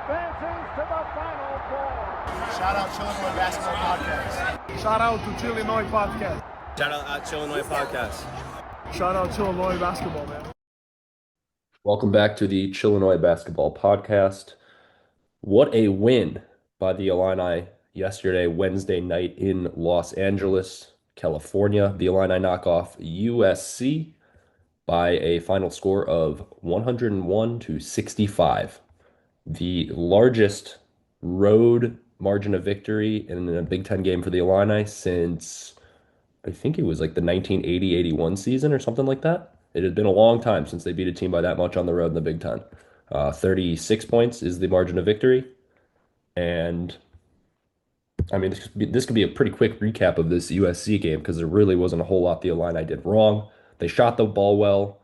advances to the Final Four. Shout out Chillinois Basketball Podcast. Shout out to Chillinois Podcast. Shout out Chillinois Podcast. Shout out Chillinois Basketball, man. Welcome back to the Chillinois Basketball Podcast. What a win by the Illini yesterday, Wednesday night in Los Angeles, California. The Illini knock off USC by a final score of 101-65. The largest road margin of victory in a Big Ten game for the Illini since I think it was like the 1980-81 season or something like that. It had been a long time since they beat a team by that much on the road in the Big Ten. 36 points is the margin of victory. And I mean, this could be a pretty quick recap of this USC game because there really wasn't a whole lot the Illini did wrong. They shot the ball well.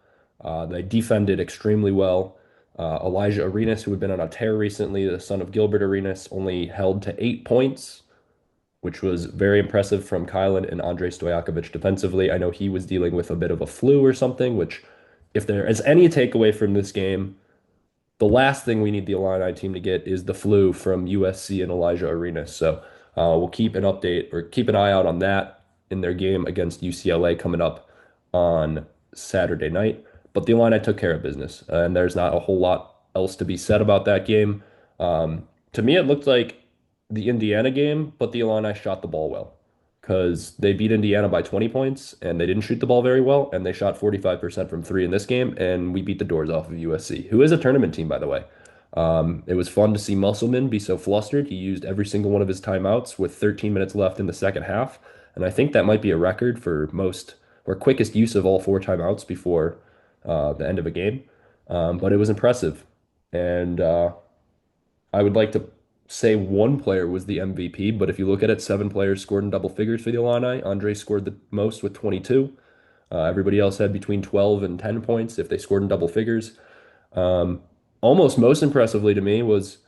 They defended extremely well. Elijah Arenas, who had been on a tear recently, the son of Gilbert Arenas, only held to 8 points, which was very impressive from Kylan and Andrei Stojakovic defensively. I know he was dealing with a bit of a flu or something, which if there is any takeaway from this game, the last thing we need the Illini team to get is the flu from USC and Elijah Arenas. So we'll keep an eye out on that in their game against UCLA coming up on Saturday night. But the Illini took care of business, and there's not a whole lot else to be said about that game. To me, it looked like the Indiana game, but the Illini shot the ball well because they beat Indiana by 20 points and they didn't shoot the ball very well, and they shot 45% from three in this game, and we beat the doors off of USC, who is a tournament team, by the way. It was fun to see Musselman be so flustered. He used every single one of his timeouts with 13 minutes left in the second half, and I think that might be a record for most or quickest use of all 4 timeouts before the end of a game. But it was impressive, and I would like to say one player was the MVP, but if you look at it, 7 players scored in double figures for the Illini. Andre scored the most with 22. Everybody else had between 12 and 10 points if they scored in double figures. Almost most impressively to me was,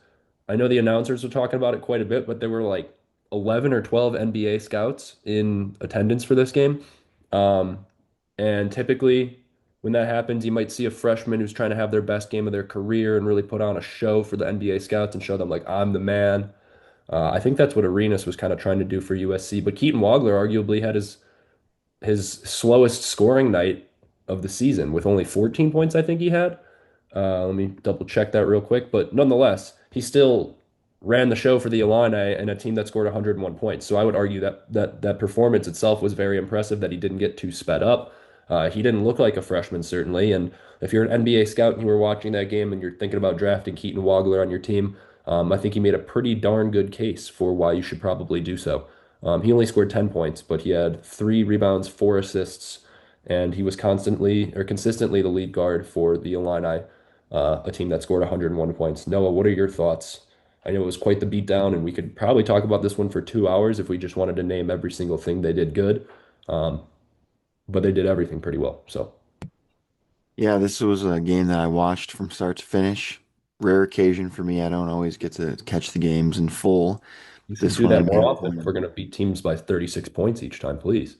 I know the announcers were talking about it quite a bit, but there were like 11 or 12 NBA scouts in attendance for this game. And typically, when that happens, you might see a freshman who's trying to have their best game of their career and really put on a show for the NBA scouts and show them, like, I'm the man. I think that's what Arenas was kind of trying to do for USC. But Keaton Wagler arguably had his slowest scoring night of the season with only 14 points, I think he had. Let me double check that real quick. But nonetheless, he still ran the show for the Illini and a team that scored 101 points. So I would argue that performance itself was very impressive, that he didn't get too sped up. He didn't look like a freshman, certainly. And if you're an NBA scout and you were watching that game and you're thinking about drafting Keaton Wagler on your team, I think he made a pretty darn good case for why you should probably do so. He only scored 10 points, but he had 3 rebounds, 4 assists, and he was consistently the lead guard for the Illini, a team that scored 101 points. Noah, what are your thoughts? I know it was quite the beatdown, and we could probably talk about this one for 2 hours if we just wanted to name every single thing they did good. But they did everything pretty well. So, Yeah, this was a game that I watched from start to finish. Rare occasion for me. I don't always get to catch the games in full. you should This do one I that more made. often if we're going to beat teams by 36 points each time, please.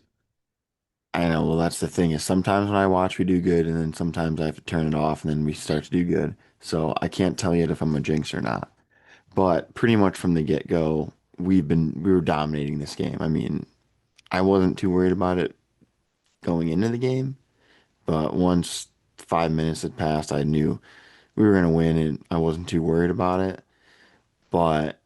I know, well, that's the thing is sometimes when I watch we do good, and then sometimes I have to turn it off, and then we start to do good. So I can't tell yet if I'm a jinx or not. But pretty much from the get-go, we were dominating this game. I mean, I wasn't too worried about it going into the game, but once 5 minutes had passed, I knew we were going to win, and I wasn't too worried about it. But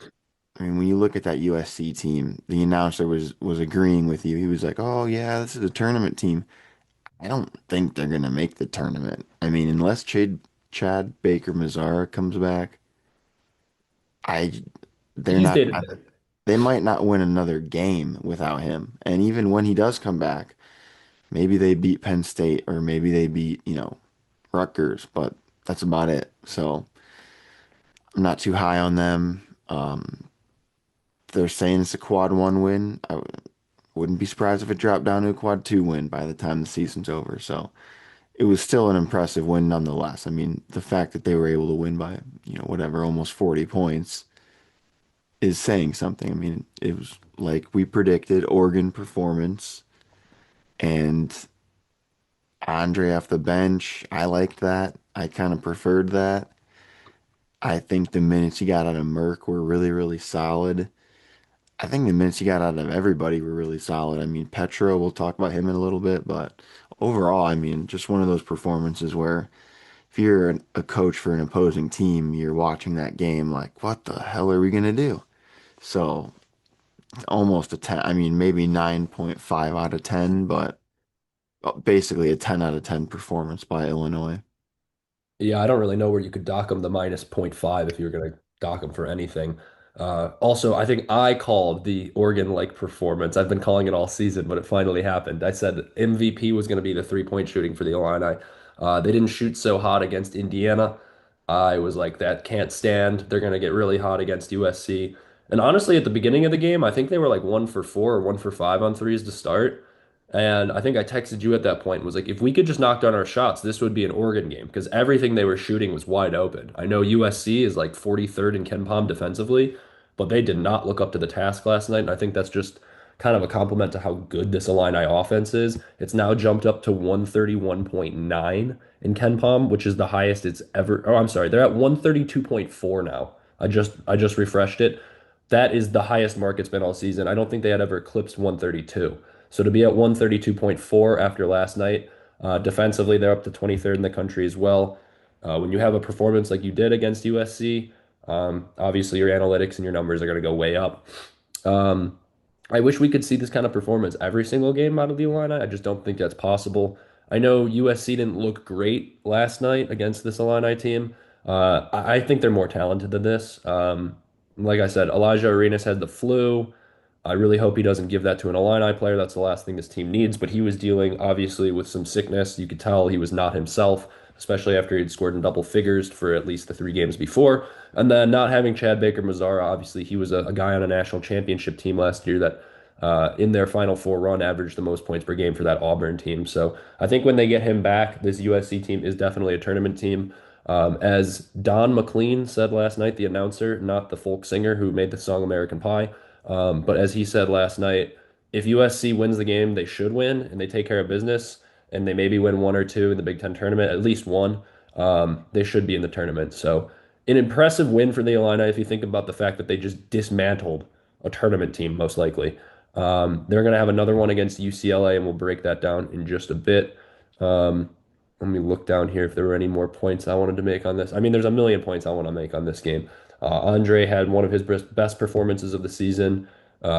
I mean, when you look at that USC team, the announcer was agreeing with you. He was like, "Oh yeah, this is a tournament team." I don't think they're going to make the tournament. I mean, unless Chad Baker Mazara comes back, I they're He not. stated that. They might not win another game without him. And even when he does come back, maybe they beat Penn State or maybe they beat, Rutgers, but that's about it. So I'm not too high on them. They're saying it's a quad 1 win. Wouldn't be surprised if it dropped down to a quad 2 win by the time the season's over. So it was still an impressive win nonetheless. I mean, the fact that they were able to win by, whatever, almost 40 points is saying something. I mean, it was like we predicted, Oregon performance, and Andre off the bench. I liked that. I kind of preferred that. I think the minutes he got out of Merck were really, really solid. I think the minutes he got out of everybody were really solid. I mean, Petro, we'll talk about him in a little bit, but overall, I mean, just one of those performances where if you're a coach for an opposing team, you're watching that game like, what the hell are we gonna do? So almost a 10. I mean, maybe 9.5 out of 10, but basically a 10 out of 10 performance by Illinois. Yeah, I don't really know where you could dock him the minus point 0.5 if you were going to dock him for anything. Also, I think I called the Oregon-like performance. I've been calling it all season, but it finally happened. I said MVP was going to be the three-point shooting for the Illini. They didn't shoot so hot against Indiana. I was like, that can't stand. They're going to get really hot against USC. And honestly, at the beginning of the game, I think they were like 1 for 4 or 1 for 5 on threes to start. And I think I texted you at that point and was like, if we could just knock down our shots, this would be an Oregon game because everything they were shooting was wide open. I know USC is like 43rd in Ken Palm defensively, but they did not look up to the task last night. And I think that's just kind of a compliment to how good this Illini offense is. It's now jumped up to 131.9 in Ken Palm, which is the highest it's ever. Oh, I'm sorry, they're at 132.4 now. I just refreshed it. That is the highest mark it's been all season. I don't think they had ever eclipsed 132. So to be at 132.4 after last night, defensively, they're up to 23rd in the country as well. When you have a performance like you did against USC, obviously your analytics and your numbers are going to go way up. Um, I wish we could see this kind of performance every single game out of the Illini. I just don't think that's possible. I know USC didn't look great last night against this Illini team. I think they're more talented than this. Like I said, Elijah Arenas had the flu. I really hope he doesn't give that to an Illini player. That's the last thing this team needs. But he was dealing, obviously, with some sickness. You could tell he was not himself, especially after he'd scored in double figures for at least the 3 games before. And then not having Chad Baker Mazara, obviously, he was a guy on a national championship team last year that, in their Final Four run, averaged the most points per game for that Auburn team. So I think when they get him back, this USC team is definitely a tournament team. As Don McLean said last night, the announcer, not the folk singer who made the song American Pie. But as he said last night, if USC wins the game, they should win and they take care of business and they maybe win one or two in the Big Ten tournament, at least one. They should be in the tournament. So, an impressive win for the Illini if you think about the fact that they just dismantled a tournament team, most likely. They're going to have another one against UCLA, and we'll break that down in just a bit. Um, Let me look down here if there were any more points I wanted to make on this. I mean, there's a million points I want to make on this game. Andre had one of his best performances of the season.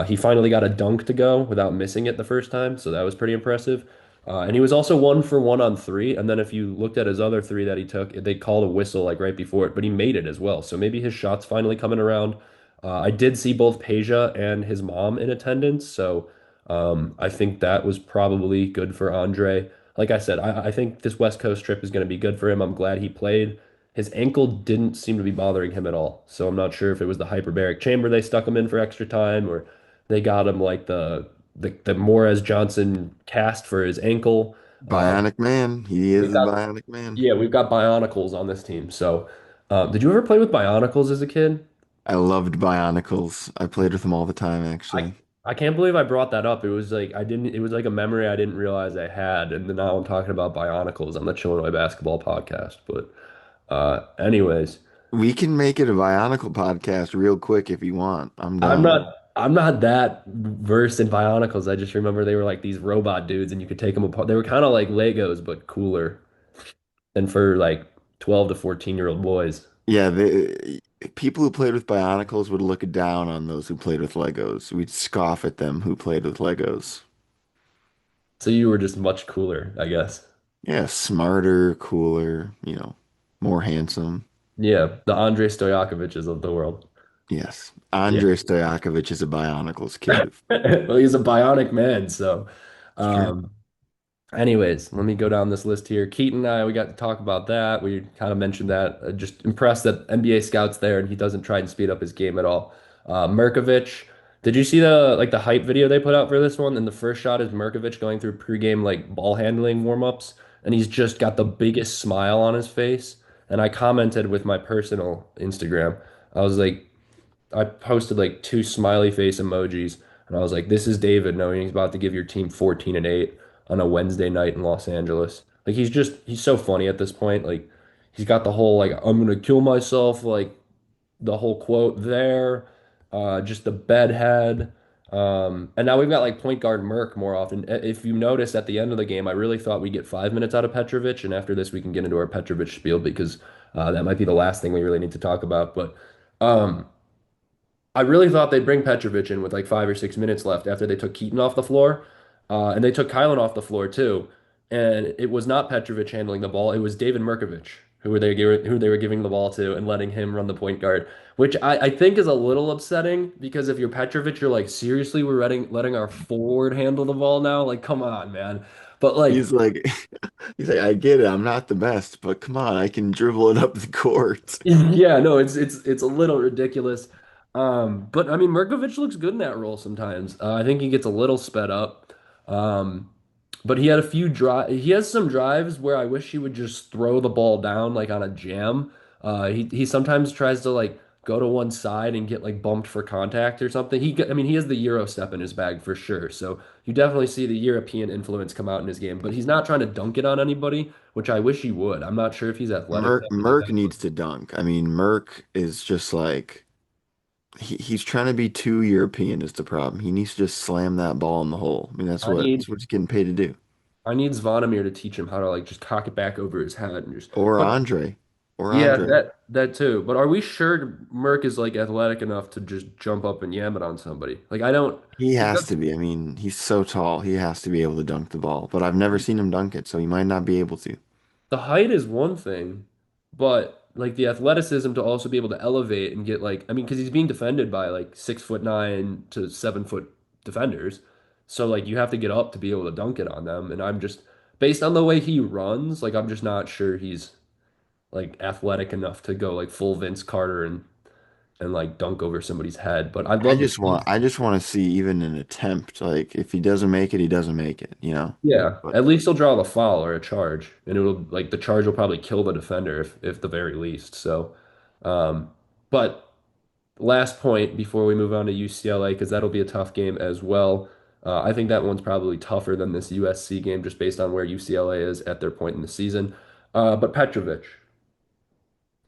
He finally got a dunk to go without missing it the first time, so that was pretty impressive. And he was also 1 for 1 on three. And then if you looked at his other three that he took, they called a whistle like right before it, but he made it as well. So maybe his shot's finally coming around. I did see both Peja and his mom in attendance, so I think that was probably good for Andre. Like I said, I think this West Coast trip is going to be good for him. I'm glad he played. His ankle didn't seem to be bothering him at all. So I'm not sure if it was the hyperbaric chamber they stuck him in for extra time or they got him like the Morez Johnson cast for his ankle. Bionic man. He is We've a got bionic man. yeah, we've got Bionicles on this team. So did you ever play with Bionicles as a kid? I loved Bionicles. I played with them all the time, I actually. I can't believe I brought that up. It was like it was like a memory I didn't realize I had, and then now I'm talking about Bionicles on the Chillinois basketball podcast. But anyways, We can make it a Bionicle podcast real quick if you want. I'm I'm down. not that versed in Bionicles. I just remember they were like these robot dudes, and you could take them apart. They were kind of like Legos, but cooler, than for like 12 to 14-year-old boys. Yeah, people who played with Bionicles would look down on those who played with Legos. We'd scoff at them who played with Legos. So you were just much cooler, I guess. Yeah, smarter, cooler, more handsome. Yeah, the Andre Stojakovic's of the world. Yes. Yeah. Andrei Stojakovic is a Bionicles kid. Well, he's a bionic man, so It's true. um anyways, let me go down this list here. Keaton and I, we got to talk about that. We kind of mentioned that. Just impressed that NBA scout's there and he doesn't try and speed up his game at all. Merkovich, did you see the hype video they put out for this one? And the first shot is Merkovich going through pregame like ball handling warm-ups, and he's just got the biggest smile on his face. And I commented with my personal Instagram. I was like, I posted like two smiley face emojis, and I was like, "This is David knowing he's about to give your team 14-8 on a Wednesday night in Los Angeles." Like he's so funny at this point. Like He's got the whole like I'm gonna kill myself like the whole quote there, just the bedhead. And now we've got like point guard Merk more often. If you notice at the end of the game, I really thought we'd get 5 minutes out of Petrovic, and after this we can get into our Petrovic spiel because that might be the last thing we really need to talk about. But um, I really thought they'd bring Petrovic in with like 5 or 6 minutes left after they took Keaton off the floor, and they took Kylan off the floor too. And it was not Petrovic handling the ball; it was David Mirkovic who they were giving the ball to and letting him run the point guard, which I think is a little upsetting because if you're Petrovic, you're like, seriously, we're letting our forward handle the ball now? Like, come on, man. But like, He's like, he's like, I get it. I'm not the best, but come on, I can dribble it up the court. yeah, no, it's a little ridiculous. But I mean, Mirkovic looks good in that role sometimes. I think he gets a little sped up. Um, but he had a few drive. He has some drives where I wish he would just throw the ball down like on a jam. He sometimes tries to like go to one side and get like bumped for contact or something. I mean, he has the Euro step in his bag for sure. So you definitely see the European influence come out in his game. But he's not trying to dunk it on anybody, which I wish he would. I'm not sure if he's athletic enough to get Merk that. needs to dunk. I mean, Merk is just like he's trying to be too European is the problem. He needs to just slam that ball in the hole. I mean, I need that's what he's getting paid to do. I need Zvonimir to teach him how to like just cock it back over his head and just. Or But Andre. Or yeah, Andre. that too. But are we sure Merck is like athletic enough to just jump up and yam it on somebody? Like I don't. He He has does, to be. I mean, he's so tall. He has to be able to dunk the ball. But I've never seen him dunk it, so he might not be able to. the height is one thing, but like the athleticism to also be able to elevate and get like I mean, because he's being defended by like 6'9" to 7 foot defenders, so like you have to get up to be able to dunk it on them. And I'm just based on the way he runs, like I'm just not sure he's like athletic enough to go like full Vince Carter and like dunk over somebody's head. But I'd love to see. I just want to see even an attempt. Like if he doesn't make it, he doesn't make it, you know? Yeah, But at least he'll draw the foul or a charge, and it'll like the charge will probably kill the defender if the very least. So, um, but last point before we move on to UCLA because that'll be a tough game as well. I think that one's probably tougher than this USC game just based on where UCLA is at their point in the season. But Petrovic.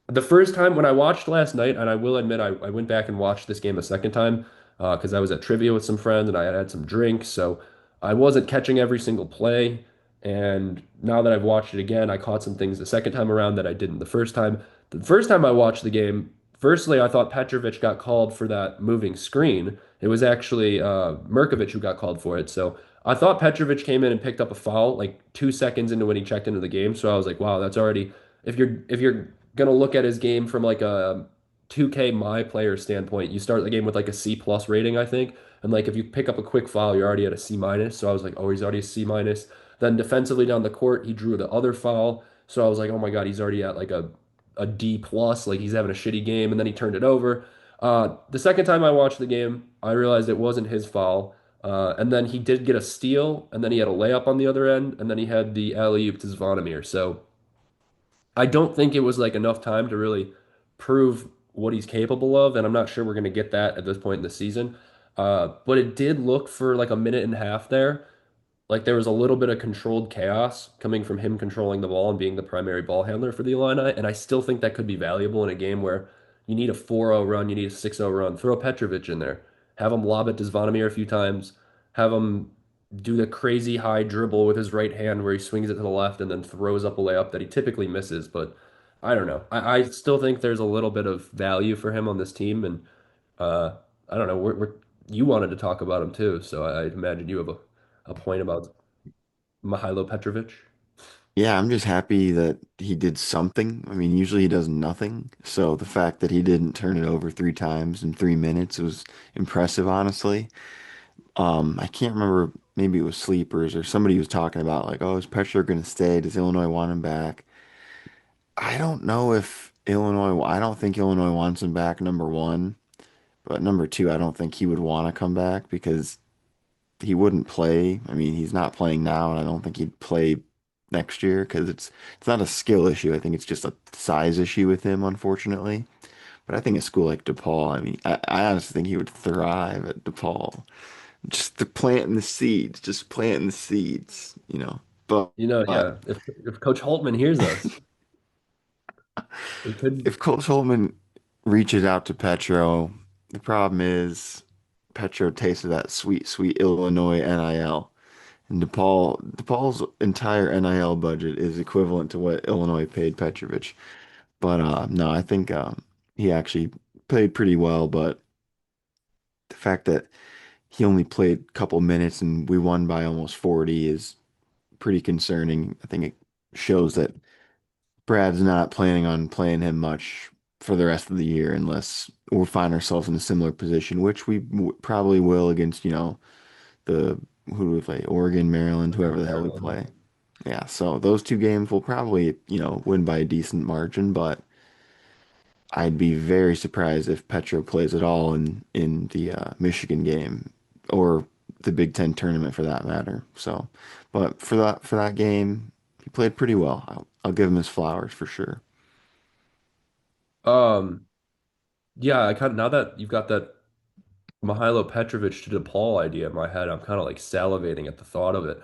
The first time when I watched last night, and I will admit I went back and watched this game a second time because I was at trivia with some friends and I had had some drinks, so I wasn't catching every single play. And now that I've watched it again, I caught some things the second time around that I didn't the first time. The first time I watched the game, firstly, I thought Petrovic got called for that moving screen. It was actually Mirkovic who got called for it. So I thought Petrovic came in and picked up a foul like 2 seconds into when he checked into the game. So I was like, wow, that's already if you're gonna look at his game from like a 2K my player standpoint, you start the game with like a C plus rating, I think. And like if you pick up a quick foul, you're already at a C minus. So I was like, oh, he's already a C minus. Then defensively down the court, he drew the other foul. So I was like, oh my God, he's already at like a D plus. Like he's having a shitty game. And then he turned it over. The second time I watched the game, I realized it wasn't his foul. And then he did get a steal, and then he had a layup on the other end, and then he had the alley-oop to Zvonimir. So I don't think it was like enough time to really prove what he's capable of, and I'm not sure we're going to get that at this point in the season. But it did look for like a minute and a half there, like there was a little bit of controlled chaos coming from him controlling the ball and being the primary ball handler for the Illini, and I still think that could be valuable in a game where you need a 4-0 run, you need a 6-0 run. Throw Petrovic in there, have him lob it to Zvonimir a few times, have him do the crazy high dribble with his right hand where he swings it to the left and then throws up a layup that he typically misses. But I don't know. I still think there's a little bit of value for him on this team, and I don't know. You wanted to talk about him too, so I imagine you have a point about Mihailo Petrovic. yeah, I'm just happy that he did something. I mean, usually he does nothing. So the fact that he didn't turn it over 3 times in 3 minutes was impressive, honestly. I can't remember, maybe it was Sleepers or somebody was talking about like, oh, is Petro going to stay? Does Illinois want him back? I don't know if I don't think Illinois wants him back, number one. But number two, I don't think he would want to come back because he wouldn't play. I mean, he's not playing now, and I don't think he'd play next year because it's not a skill issue. I think it's just a size issue with him, unfortunately. But I think a school like DePaul, I mean, I honestly think he would thrive at DePaul. Just the planting the seeds, just planting the seeds, you know. But Yeah, if Coach Holtman hears us, It could. If Coach Holtman reaches out to Petro, the problem is Petro tasted that sweet, sweet Illinois NIL. And DePaul's entire NIL budget is equivalent to what Illinois paid Petrovich. But no, I think he actually played pretty well. But the fact that he only played a couple minutes and we won by almost 40 is pretty concerning. I think it shows that Brad's not planning on playing him much for the rest of the year unless we'll find ourselves in a similar position, which we probably will against, the who do we play? Oregon, Maryland, whoever the hell we Maryland. play. Yeah, so those two games will probably, win by a decent margin, but I'd be very surprised if Petro plays at all in the Michigan game or the Big Ten tournament for that matter. So, but for that game, he played pretty well. I'll give him his flowers for sure. Um, yeah, I kind of now that you've got that Mihailo Petrovic to DePaul idea in my head, I'm kind of like salivating at the thought of it.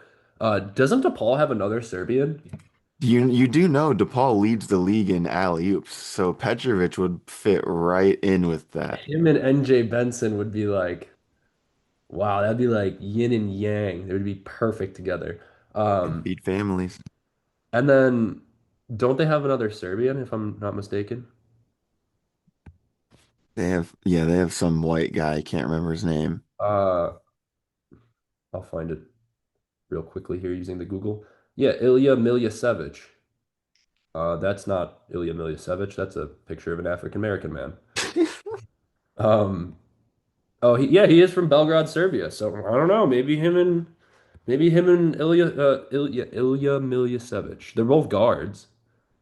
Doesn't DePaul have another Serbian? You do know DePaul leads the league in alley-oops, so Petrovic would fit right in with that. Him and NJ Benson would be like, wow, that'd be like yin and yang. They would be perfect together. Um, Beat families. and then don't they have another Serbian, if I'm not mistaken? They have some white guy, I can't remember his name. Uh, I'll find it real quickly here using the Google. Yeah, Ilya Miljasevic. That's not Ilya Miljasevic. That's a picture of an African American man. Um, oh, yeah, he is from Belgrade, Serbia. So I don't know. Maybe him and Ilya Miljasevic. They're both guards,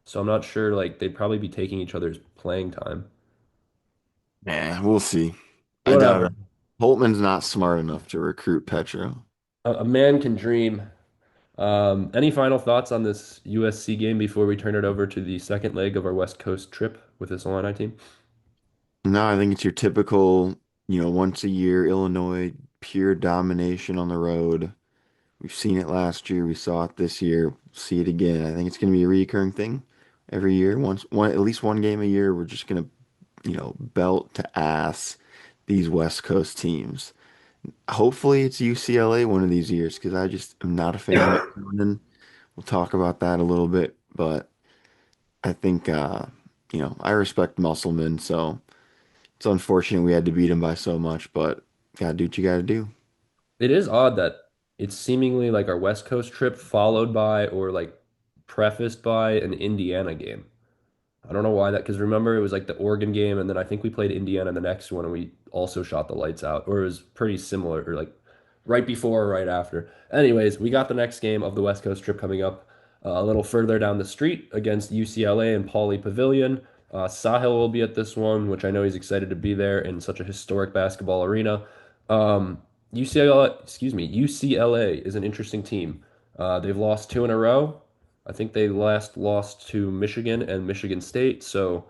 so I'm not sure. Like they'd probably be taking each other's playing time. Yeah, we'll see. I doubt Whatever. it. Holtman's not smart enough to recruit Petro. A man can dream. Any final thoughts on this USC game before we turn it over to the second leg of our West Coast trip with this Illini team? No, I think it's your typical, once a year Illinois pure domination on the road. We've seen it last year. We saw it this year. See it again. I think it's going to be a recurring thing every year. At least one game a year. We're just going to, belt to ass these West Coast teams. Hopefully, it's UCLA one of these years because I just am not a fan of McClellan. We'll talk about that a little bit, but I think, I respect Musselman, so it's unfortunate we had to beat him by so much, but gotta do what you gotta do. It is odd that it's seemingly like our West Coast trip followed by or like prefaced by an Indiana game. I don't know why that, because remember it was like the Oregon game, and then I think we played Indiana the next one, and we also shot the lights out, or it was pretty similar, or like right before or right after. Anyways, we got the next game of the West Coast trip coming up a little further down the street against UCLA and Pauley Pavilion. Sahil will be at this one, which I know he's excited to be there in such a historic basketball arena. UCLA, excuse me, UCLA is an interesting team. They've lost two in a row. I think they last lost to Michigan and Michigan State, so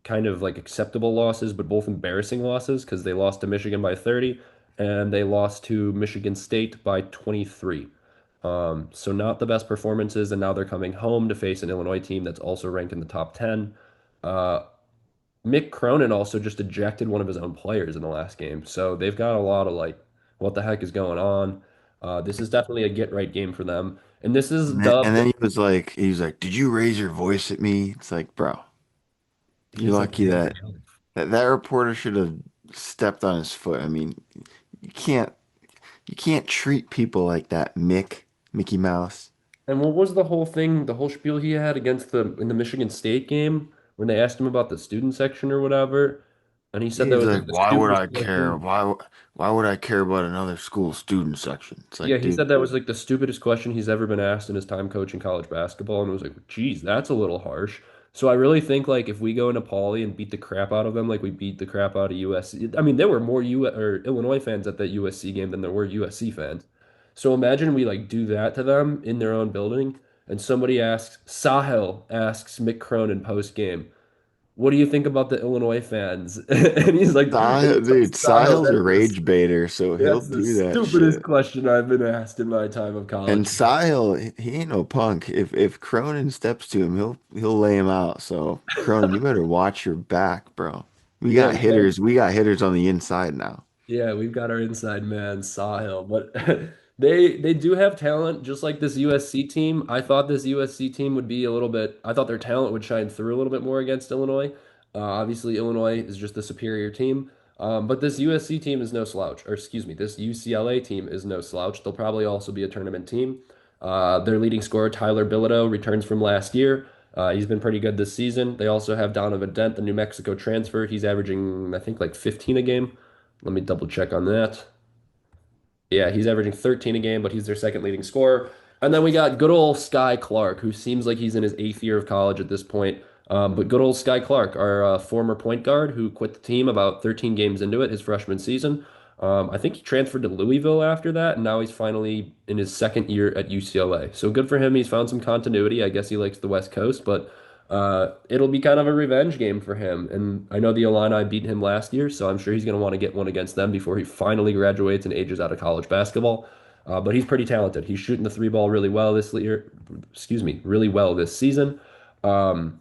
kind of like acceptable losses, but both embarrassing losses because they lost to Michigan by 30 and they lost to Michigan State by 23. So not the best performances, and now they're coming home to face an Illinois team that's also ranked in the top 10. Uh, Mick Cronin also just ejected one of his own players in the last game, so they've got a lot of like, what the heck is going on? This is definitely a get right game for them, and this is And dubbed. then he was like, "Did you raise your voice at me?" It's like, bro, you're He's like, lucky that reporter should have stepped on his foot. I mean, you can't you can't treat people like that, Mickey Mouse. and what was the whole thing, the whole spiel he had against the in the Michigan State game when they asked him about the student section or whatever, and he said that He's was like, like the "Why would stupidest I care? question. Why would I care about another school student section?" It's Yeah, like, he dude, said that was like the stupidest question he's ever been asked in his time coaching college basketball, and it was like, geez, that's a little harsh. So I really think like if we go into Pauley and beat the crap out of them, like we beat the crap out of USC. I mean, there were more U or Illinois fans at that USC game than there were USC fans. So imagine we like do that to them in their own building, and somebody asks Sahel asks Mick Cronin post game, what do you think about the Illinois fans? And he's like, Sahil, dude, Style, Sahil's a rage baiter, so he'll that's the do that stupidest shit. question I've been asked in my time of And college. Sahil, he ain't no punk. If Cronin steps to him, he'll lay him out. So Cronin, you better watch your back, bro. We Yeah, got hitters. We got hitters on the inside now. yeah, we've got our inside man, Sahil, but they do have talent, just like this USC team. I thought this USC team would be a little bit. I thought their talent would shine through a little bit more against Illinois. Obviously, Illinois is just the superior team, but this USC team is no slouch. Or excuse me, this UCLA team is no slouch. They'll probably also be a tournament team. Their leading scorer, Tyler Bilodeau, returns from last year. He's been pretty good this season. They also have Donovan Dent, the New Mexico transfer. He's averaging, I think, like 15 a game. Let me double check on that. Yeah, he's averaging 13 a game, but he's their second leading scorer. And then we got good old Sky Clark, who seems like he's in his eighth year of college at this point. But good old Sky Clark, our former point guard who quit the team about 13 games into it, his freshman season. I think he transferred to Louisville after that, and now he's finally in his second year at UCLA. So good for him. He's found some continuity. I guess he likes the West Coast, but it'll be kind of a revenge game for him. And I know the Illini beat him last year, so I'm sure he's going to want to get one against them before he finally graduates and ages out of college basketball. But he's pretty talented. He's shooting the three ball really well this year. Excuse me, really well this season. Um,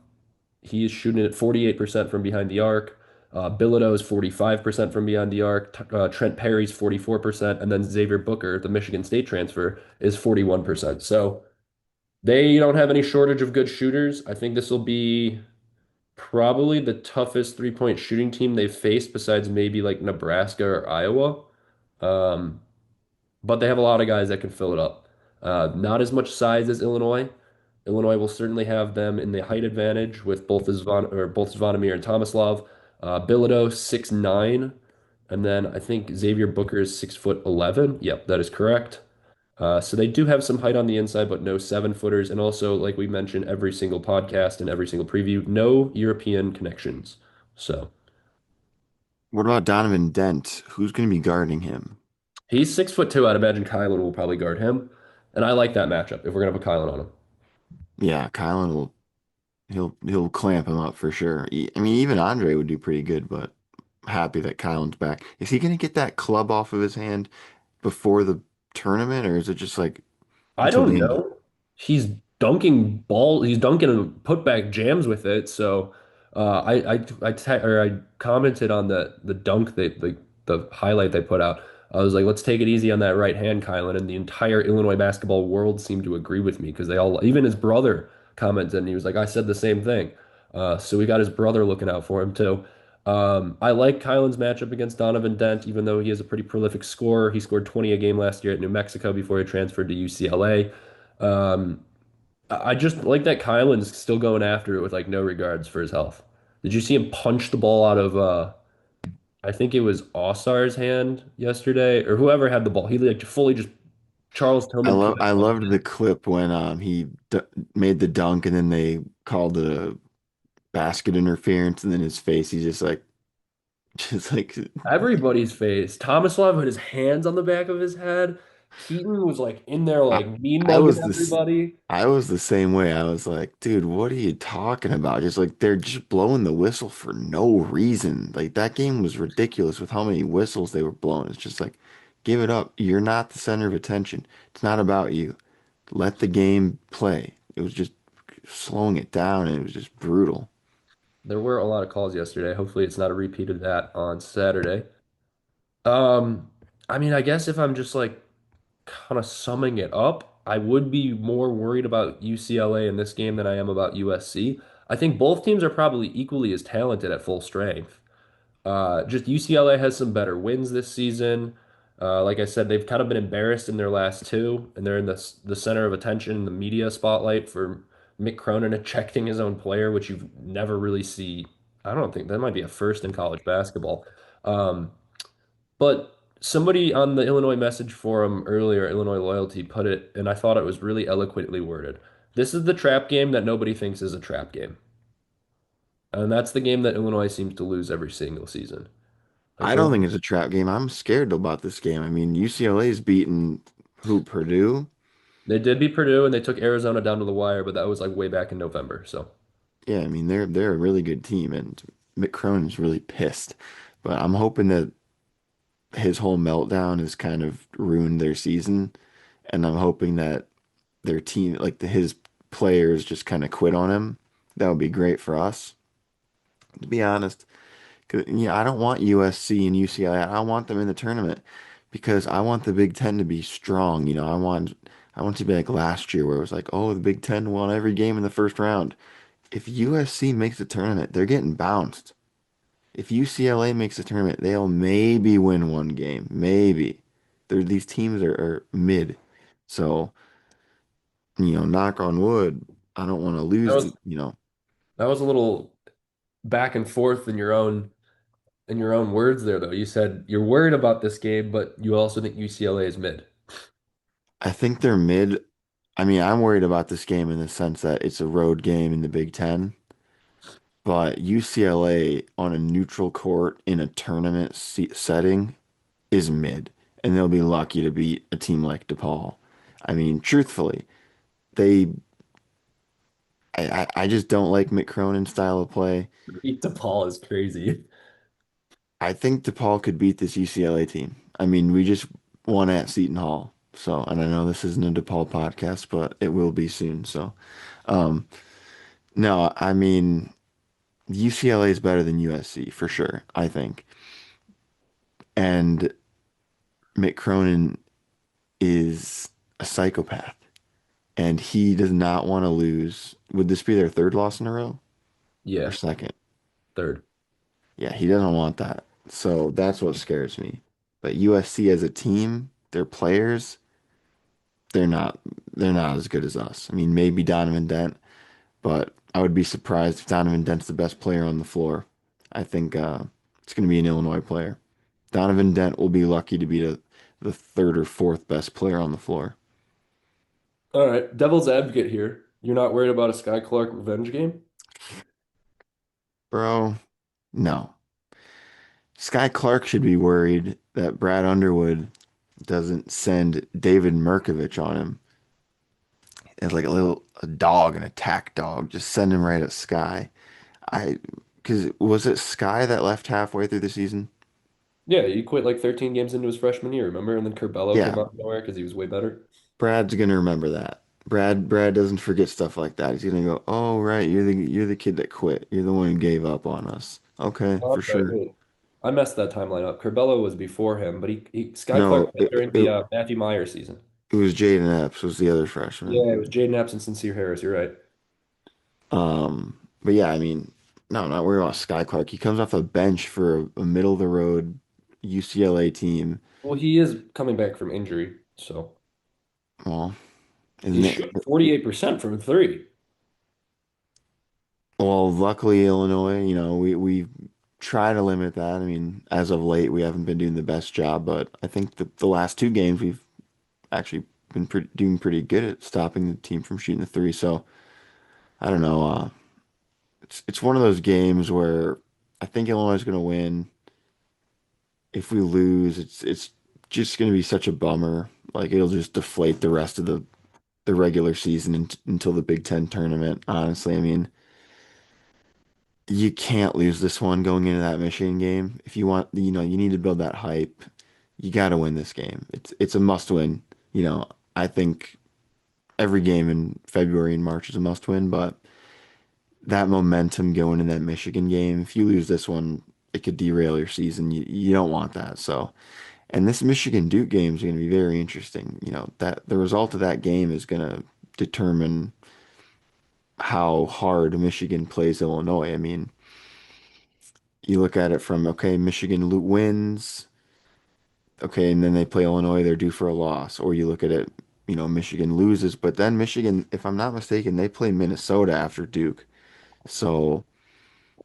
he is shooting at 48% from behind the arc. Bilodeau is 45% from beyond the arc. Trent Perry's 44%, and then Xavier Booker, the Michigan State transfer, is 41%. So they don't have any shortage of good shooters. I think this will be probably the toughest three-point shooting team they've faced besides maybe like Nebraska or Iowa. Um, but they have a lot of guys that can fill it up. Not as much size as Illinois. Illinois will certainly have them in the height advantage with both Zvonimir and Tomislav. Bilodeau 6'9", and then I think Xavier Booker is 6'11". Yep, that is correct. So they do have some height on the inside, but no seven-footers. And also, like we mentioned, every single podcast and every single preview, no European connections. So What about Donovan Dent? Who's going to be guarding him? he's 6'2". I'd imagine Kylan will probably guard him. And I like that matchup if we're gonna put Kylan on him. Yeah, Kylan will. He'll clamp him up for sure. I mean, even Andre would do pretty good, but happy that Kylan's back. Is he going to get that club off of his hand before the tournament, or is it just like I until don't the end? know. He's dunking ball. He's dunking putback jams with it. So I commented on the dunk the highlight they put out. I was like, let's take it easy on that right hand, Kylan. And the entire Illinois basketball world seemed to agree with me because they all, even his brother commented, and he was like, I said the same thing. So we got his brother looking out for him too. I like Kylan's matchup against Donovan Dent, even though he is a pretty prolific scorer. He scored 20 a game last year at New Mexico before he transferred to UCLA. Um, I just like that Kylan's still going after it with like no regards for his health. Did you see him punch the ball out of I think it was Ossar's hand yesterday, or whoever had the ball? He like fully just Charles Tillman. I loved the clip when he d made the dunk and then they called it a basket interference, and then his face, he's just like, just like Everybody's face. Tomislav had his hands on the back of his head. Keaton was like in there I, like mean I mugging was this. everybody. I was the same way. I was like, dude, what are you talking about? Just like they're just blowing the whistle for no reason. Like that game was ridiculous with how many whistles they were blowing. It's just like, give it up. You're not the center of attention. It's not about you. Let the game play. It was just slowing it down and it was just brutal. There were a lot of calls yesterday. Hopefully it's not a repeat of that on Saturday. Um, I mean, I guess if I'm just like kind of summing it up, I would be more worried about UCLA in this game than I am about USC. I think both teams are probably equally as talented at full strength. Just UCLA has some better wins this season. Like I said, they've kind of been embarrassed in their last two, and they're in the center of attention in the media spotlight for Mick Cronin ejecting his own player, which you never really see. I don't think that might be a first in college basketball. Um, but somebody on the Illinois message forum earlier, Illinois Loyalty, put it, and I thought it was really eloquently worded. This is the trap game that nobody thinks is a trap game. And that's the game that Illinois seems to lose every single season. Like I they're don't think it's a trap game. I'm scared about this game. I mean, UCLA's beaten who, Purdue? they did beat Purdue and they took Arizona down to the wire, but that was like way back in November. So Yeah, I mean they're a really good team, and Mick Cronin's really pissed. But I'm hoping that his whole meltdown has kind of ruined their season, and I'm hoping that their team, like his players, just kind of quit on him. That would be great for us, to be honest. 'Cause, yeah, I don't want USC and UCLA. I want them in the tournament because I want the Big Ten to be strong. I want it to be like last year where it was like, oh, the Big Ten won every game in the first round. If USC makes the tournament, they're getting bounced. If UCLA makes the tournament, they'll maybe win one game. Maybe. These teams are mid. So, knock on wood, I don't want to That lose, was that was a little back and forth in your own words there though. You said you're worried about this game, but you also think UCLA is mid. I think they're mid. I mean, I'm worried about this game in the sense that it's a road game in the Big Ten, but UCLA on a neutral court in a tournament setting is mid, and they'll be lucky to beat a team like DePaul. I mean, truthfully, they I just don't like Mick Cronin's style of play. Beat DePaul is crazy. I think DePaul could beat this UCLA team. I mean, we just won at Seton Hall. So, and I know this isn't a DePaul podcast, but it will be soon. So, um, no, I mean, UCLA is better than USC for sure, I think. And Mick Cronin is a psychopath, and he does not want to lose. Would this be their third loss in a row or Yeah, second? third. Yeah, he doesn't want that. So that's what scares me. But USC as a team, their players, they're not they're not as good as us. I mean, maybe Donovan Dent, but I would be surprised if Donovan Dent's the best player on the floor. I think it's going to be an Illinois player. Donovan Dent will be lucky to be the third or fourth best player on the floor. All right, devil's advocate here. You're not worried about a Sky Clark revenge game? Bro, no. Sky Clark should be worried that Brad Underwood doesn't send David Merkovich on him as like a dog, an attack dog. Just send him right at Sky. I because was it Sky that left halfway through the season? Yeah, he quit like 13 games into his freshman year, remember? And then Curbelo came Yeah, out of nowhere because he was way better. Brad's gonna remember that. Brad doesn't forget stuff like that. He's gonna go, "Oh, right, you're the kid that quit. You're the one who gave up on us." Okay, for Okay, sure. wait. I messed that timeline up. Curbelo was before him, but he Sky No, Clark quit during the Matthew Meyer season. it was Jaden Epps was the other freshman. Yeah, it was Jaden Epps and Sincere Harris. You're right. But yeah, I mean, no, I'm not worried about Sky Clark. He comes off the bench for a middle of the road UCLA team. Well, he is coming back from injury, so Well, he isn't it? shot 48% from three. Well, luckily Illinois, we try to limit that. I mean, as of late, we haven't been doing the best job, but I think the last two games we've actually been doing pretty good at stopping the team from shooting the three. So I don't know. It's one of those games where I think Illinois is going to win. If we lose, it's just going to be such a bummer. Like it'll just deflate the rest of the regular season until the Big Ten tournament. Honestly, I mean, you can't lose this one going into that Michigan game. If you want, you need to build that hype. You got to win this game. It's a must win. I think every game in February and March is a must win, but that momentum going in that Michigan game, if you lose this one, it could derail your season. You don't want that. So, and this Michigan Duke game is going to be very interesting. That the result of that game is going to determine how hard Michigan plays Illinois. I mean, you look at it from, okay, Michigan wins, okay, and then they play Illinois, they're due for a loss. Or you look at it, Michigan loses, but then Michigan, if I'm not mistaken, they play Minnesota after Duke. So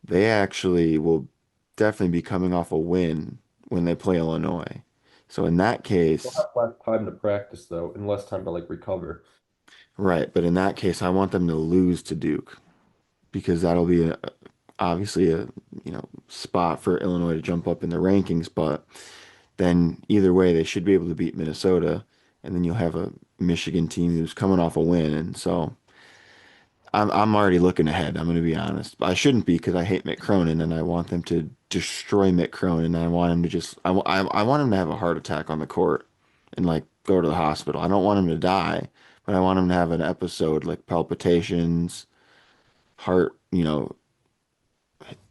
they actually will definitely be coming off a win when they play Illinois. So in that We'll case, have less time to practice though, and less time to like recover. right, but in that case, I want them to lose to Duke because that'll be obviously a spot for Illinois to jump up in the rankings. But then either way, they should be able to beat Minnesota, and then you'll have a Michigan team who's coming off a win. And so I'm already looking ahead. I'm going to be honest. I shouldn't be because I hate Mick Cronin and I want them to destroy Mick Cronin. I want him to just I want him to have a heart attack on the court and like go to the hospital. I don't want him to die, but I want him to have an episode like palpitations, heart,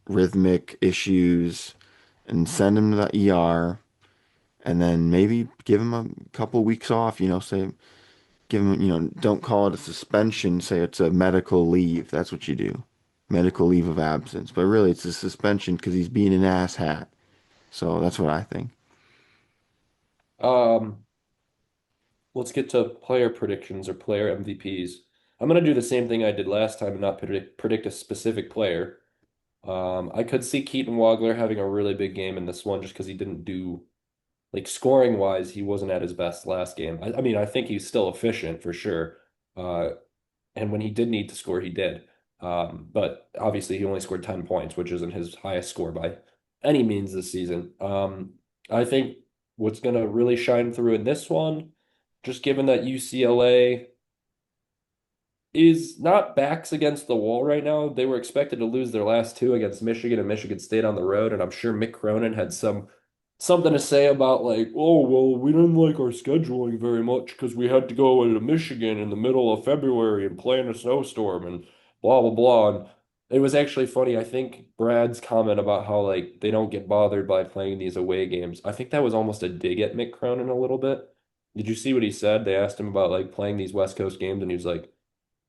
rhythmic issues, and send him to the ER, and then maybe give him a couple weeks off. Say give him, don't call it a suspension, say it's a medical leave. That's what you do. Medical leave of absence. But really, it's a suspension because he's being an asshat. So that's what I think. Um, let's get to player predictions or player MVPs. I'm gonna do the same thing I did last time and not predict a specific player. I could see Keaton Wagler having a really big game in this one just because he didn't do like scoring wise, he wasn't at his best last game. I mean, I think he's still efficient for sure. Uh, and when he did need to score, he did. But obviously, he only scored 10 points, which isn't his highest score by any means this season. I think what's going to really shine through in this one, just given that UCLA is not backs against the wall right now. They were expected to lose their last two against Michigan and Michigan State on the road, and I'm sure Mick Cronin had something to say about like, oh, well, we didn't like our scheduling very much because we had to go to Michigan in the middle of February and play in a snowstorm and blah blah blah. And it was actually funny. I think Brad's comment about how like they don't get bothered by playing these away games. I think that was almost a dig at Mick Cronin a little bit. Did you see what he said? They asked him about like playing these West Coast games, and he was like,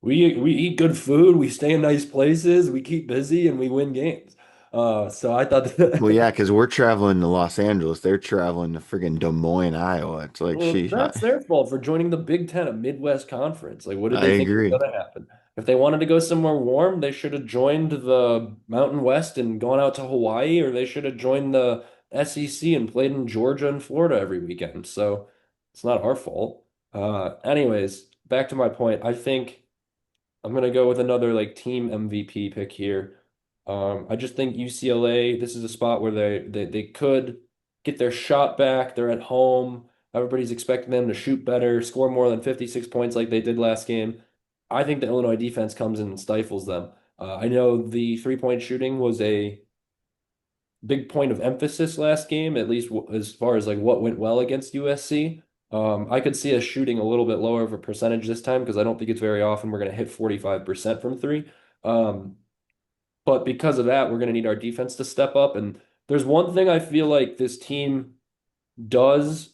we eat good food, we stay in nice places, we keep busy, and we win games. So I thought Well, that yeah, because we're traveling to Los Angeles. They're traveling to friggin' Des Moines, Iowa. It's like, well, sheesh, that's their fault for joining the Big Ten, a Midwest conference. Like, what did I they think was agree. going to happen? If they wanted to go somewhere warm, they should have joined the Mountain West and gone out to Hawaii, or they should have joined the SEC and played in Georgia and Florida every weekend. So it's not our fault. Anyways, back to my point. I think I'm gonna go with another like team MVP pick here. I just think UCLA, this is a spot where they could get their shot back. They're at home. Everybody's expecting them to shoot better, score more than 56 points like they did last game. I think the Illinois defense comes in and stifles them. I know the three-point shooting was a big point of emphasis last game, at least as far as like what went well against USC. I could see us shooting a little bit lower of a percentage this time because I don't think it's very often we're going to hit 45% from three. Um, but because of that, we're going to need our defense to step up. And there's one thing I feel like this team does,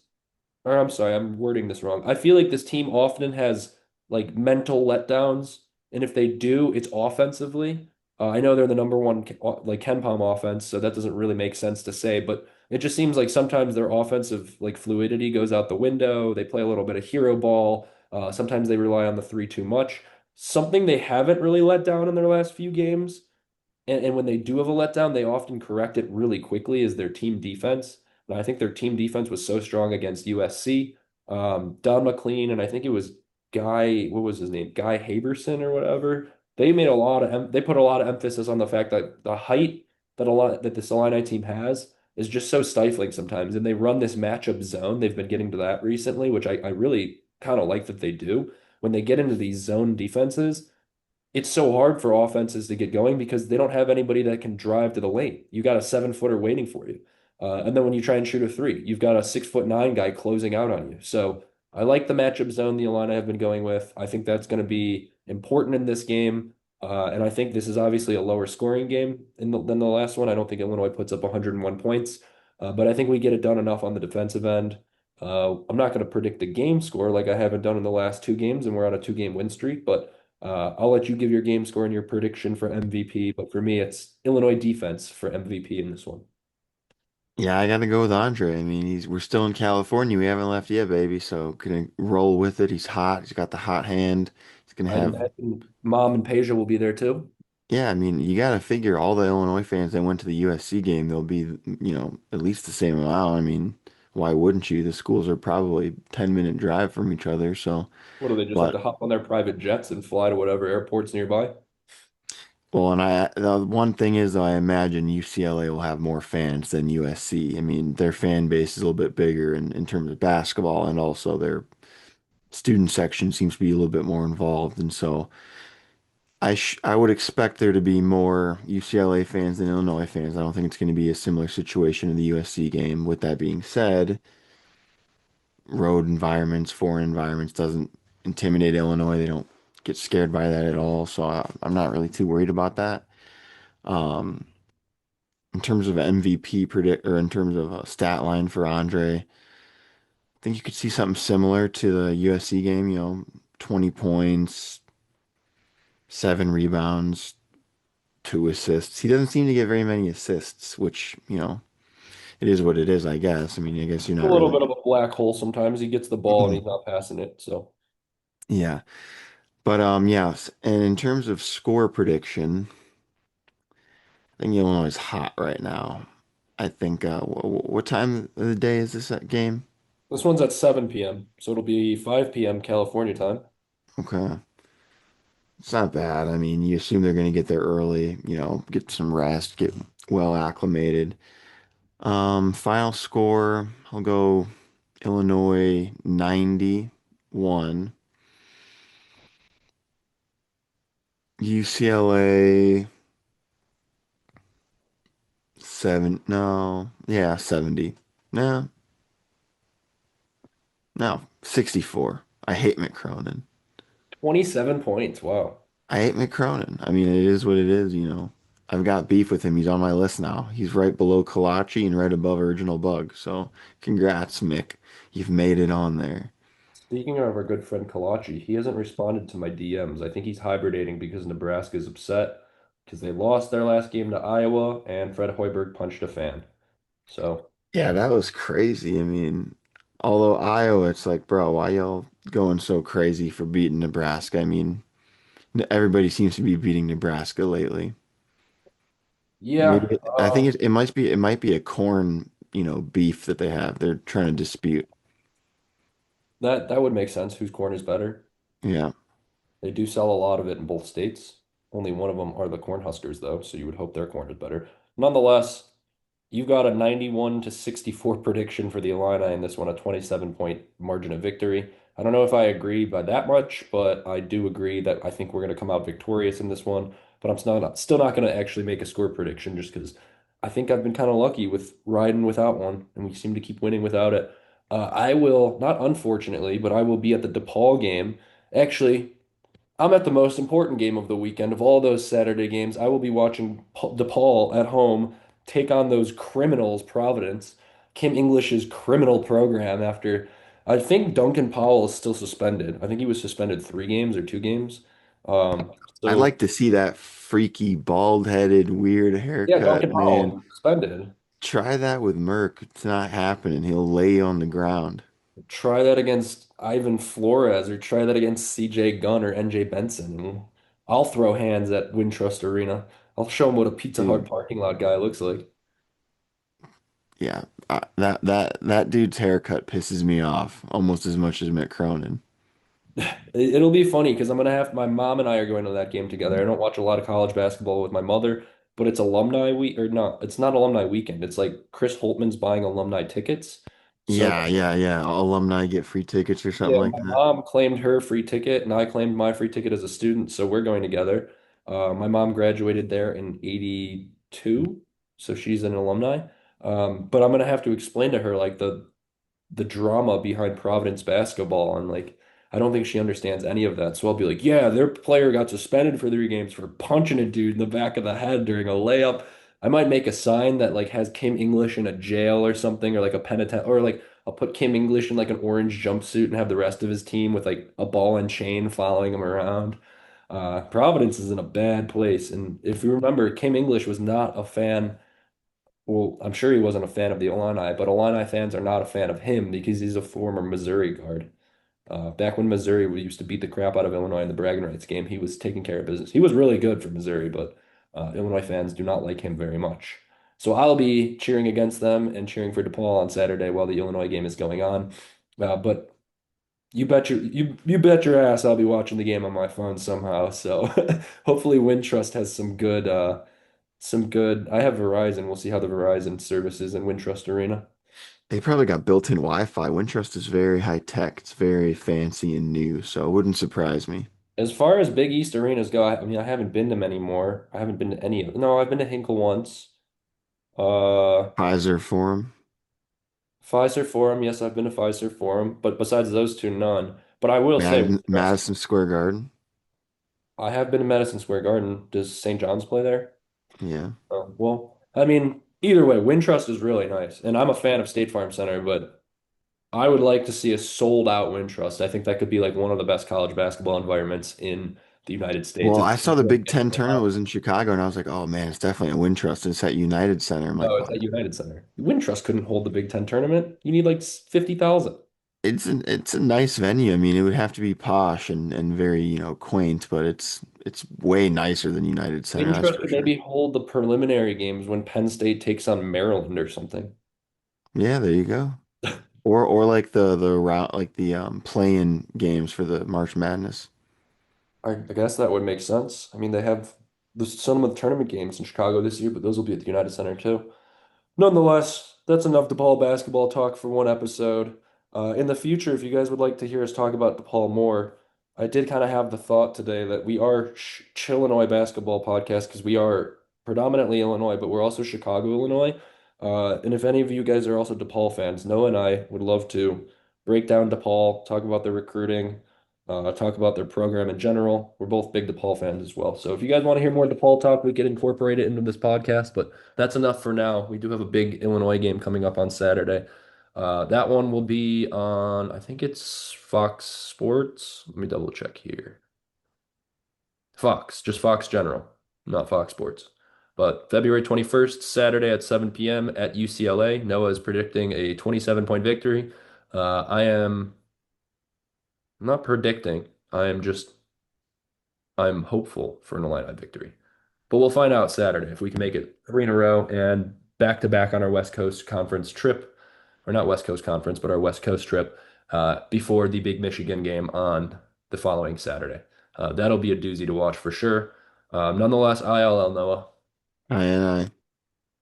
or I'm sorry, I'm wording this wrong. I feel like this team often has like mental letdowns, and if they do, it's offensively. I know they're the number one like Ken Palm offense, so that doesn't really make sense to say, but it just seems like sometimes their offensive like fluidity goes out the window. They play a little bit of hero ball. Sometimes they rely on the three too much. Something they haven't really let down in their last few games and when they do have a letdown, they often correct it really quickly as their team defense. And I think their team defense was so strong against USC. Don McLean, and I think it was Guy, what was his name? Guy Haberson or whatever. They put a lot of emphasis on the fact that the height that this Illini team has is just so stifling sometimes. And they run this matchup zone. They've been getting to that recently, which I really kind of like that they do. When they get into these zone defenses, it's so hard for offenses to get going because they don't have anybody that can drive to the lane. You got a 7-footer waiting for you. And then when you try and shoot a three, you've got a 6'9" guy closing out on you. So I like the matchup zone the Illini have been going with. I think that's going to be important in this game. And I think this is obviously a lower scoring game than the last one. I don't think Illinois puts up 101 points, but I think we get it done enough on the defensive end. I'm not going to predict the game score like I haven't done in the last two games, and we're on a two-game win streak, but I'll let you give your game score and your prediction for MVP, but for me, it's Illinois defense for MVP in this one. Yeah, I gotta go with Andre. I mean, we're still in California. We haven't left yet, baby. So gonna roll with it. He's hot. He's got the hot hand. He's gonna I have. imagine Mom and Peja will be there too. Yeah, I mean, you gotta figure all the Illinois fans that went to the USC game, they'll be, at least the same amount. I mean, why wouldn't you? The schools are probably 10-minute drive from each other. So, What do they just have but to hop on their private jets and fly to whatever airports nearby? well, and the one thing is, though, I imagine UCLA will have more fans than USC. I mean, their fan base is a little bit bigger in terms of basketball, and also their student section seems to be a little bit more involved. And so I would expect there to be more UCLA fans than Illinois fans. I don't think it's going to be a similar situation in the USC game. With that being said, road environments, foreign environments doesn't intimidate Illinois. They don't get scared by that at all. So I'm not really too worried about that. Um, in terms of MVP predict or in terms of a stat line for Andre, I think you could see something similar to the USC game, 20 points, 7 rebounds, 2 assists. He doesn't seem to get very many assists, which, it is what it is, I guess. I mean, I guess you're A not little really. bit of a black hole sometimes. He gets the ball and he's not passing it. So Yeah. But yes, and in terms of score prediction, I think Illinois is hot right now. I think what time of the day is this game? this one's at 7 p.m. So it'll be 5 p.m. California time. Okay. It's not bad. I mean, you assume they're going to get there early, get some rest, get well acclimated. Final score, I'll go Illinois 91, UCLA 70. No, no, 64. I hate McCronin. 27 points. Wow. I hate McCronin. I mean, it is what it is. I've got beef with him. He's on my list now. He's right below Kalachi and right above Original Bug. So, congrats, Mick. You've made it on there. Speaking of our good friend Kalachi, he hasn't responded to my DMs. I think he's hibernating because Nebraska's upset because they lost their last game to Iowa and Fred Hoiberg punched a fan. So, Yeah, that was crazy. I mean, although Iowa, it's like, bro, why y'all going so crazy for beating Nebraska? I mean, everybody seems to be beating Nebraska lately. yeah, Maybe I think it might be a corn, beef that they have. They're trying to dispute. that would make sense. Whose corn is better? Yeah. They do sell a lot of it in both states. Only one of them are the Cornhuskers, though, so you would hope their corn is better. Nonetheless, you got a 91 to 64 prediction for the Illini in this one, a 27-point margin of victory. I don't know if I agree by that much, but I do agree that I think we're going to come out victorious in this one. But I'm still not going to actually make a score prediction just because I think I've been kind of lucky with riding without one, and we seem to keep winning without it. I will, not unfortunately, but I will be at the DePaul game. Actually, I'm at the most important game of the weekend of all those Saturday games. I will be watching DePaul at home take on those criminals, Providence, Kim English's criminal program after I think Duncan Powell is still suspended. I think he was suspended 3 games or 2 games. I'd So like to see that freaky, bald-headed, weird yeah, haircut, Duncan man. Powell is suspended. Try that with Merck. It's not happening. He'll lay you on the ground. Try that against Ivan Flores or try that against CJ Gunn or NJ Benson. And I'll throw hands at Wintrust Arena. I'll show him what a Pizza Hut Dude, parking lot guy looks like. yeah, that dude's haircut pisses me off almost as much as Mick Cronin. It'll be funny because I'm gonna have my mom and I are going to that game together. I don't watch a lot of college basketball with my mother, but it's alumni week or not. It's not alumni weekend. It's like Chris Holtman's buying alumni tickets. So Yeah, yeah, yeah. Alumni get free tickets or something yeah, like my that. mom claimed her free ticket, and I claimed my free ticket as a student. So we're going together. My mom graduated there in '82, so she's an alumni. But I'm gonna have to explain to her like the drama behind Providence basketball and like I don't think she understands any of that. So I'll be like, yeah, their player got suspended for 3 games for punching a dude in the back of the head during a layup. I might make a sign that like has Kim English in a jail or something, or like a penitent, or like I'll put Kim English in like an orange jumpsuit and have the rest of his team with like a ball and chain following him around. Providence is in a bad place, and if you remember, Kim English was not a fan. Well, I'm sure he wasn't a fan of the Illini, but Illini fans are not a fan of him because he's a former Missouri guard. Back when Missouri used to beat the crap out of Illinois in the bragging rights game, he was taking care of business. He was really good for Missouri, but Illinois fans do not like him very much. So I'll be cheering against them and cheering for DePaul on Saturday while the Illinois game is going on. But you bet your ass I'll be watching the game on my phone somehow. So hopefully Wintrust has some good. I have Verizon. We'll see how the Verizon service is in Wintrust Arena. They probably got built-in Wi-Fi. Wintrust is very high tech. It's very fancy and new, so it wouldn't surprise me. As far as Big East arenas go, I mean, I haven't been to many more. I haven't been to any of. No, I've been to Hinkle once. Uh, Pfizer Forum. Pfizer Forum. Yes, I've been to Pfizer Forum, but besides those two, none. But I will say, Wintrust, Madison Square Garden. I have been to Madison Square Garden. Does St. John's play there? Yeah. Oh, well, I mean, either way, Wintrust is really nice, and I'm a fan of State Farm Center, but I would like to see a sold out Wintrust. I think that could be like one of the best college basketball environments in the United States. Well, It's I saw the Big Ten tournament was in Chicago, and I was like, oh man, it's definitely a Wintrust. It's at United Center. I'm like, no, it's at United Center. Wintrust couldn't hold the Big Ten tournament. You need like 50,000. it's a nice venue. I mean, it would have to be posh and very, quaint, but it's way nicer than United Center, that's Wintrust for could sure. maybe hold the preliminary games when Penn State takes on Maryland or something. Yeah, there you go. Or like the route like the play-in games for the March Madness. I guess that would make sense. I mean, they have some of the tournament games in Chicago this year, but those will be at the United Center too. Nonetheless, that's enough DePaul basketball talk for one episode. In the future, if you guys would like to hear us talk about DePaul more, I did kind of have the thought today that we are Chillinois basketball podcast because we are predominantly Illinois, but we're also Chicago, Illinois. And if any of you guys are also DePaul fans, Noah and I would love to break down DePaul, talk about their recruiting, talk about their program in general. We're both big DePaul fans as well. So if you guys want to hear more DePaul talk, we can incorporate it into this podcast. But that's enough for now. We do have a big Illinois game coming up on Saturday. That one will be on, I think it's Fox Sports. Let me double check here. Fox, just Fox General, not Fox Sports. But February 21st, Saturday at 7 p.m. at UCLA. Noah is predicting a 27-point victory. I am not predicting. I'm hopeful for an Illini victory. But we'll find out Saturday if we can make it three in a row and back to back on our West Coast Conference trip, or not West Coast Conference, but our West Coast trip before the big Michigan game on the following Saturday. That'll be a doozy to watch for sure. Nonetheless, ILL Noah. I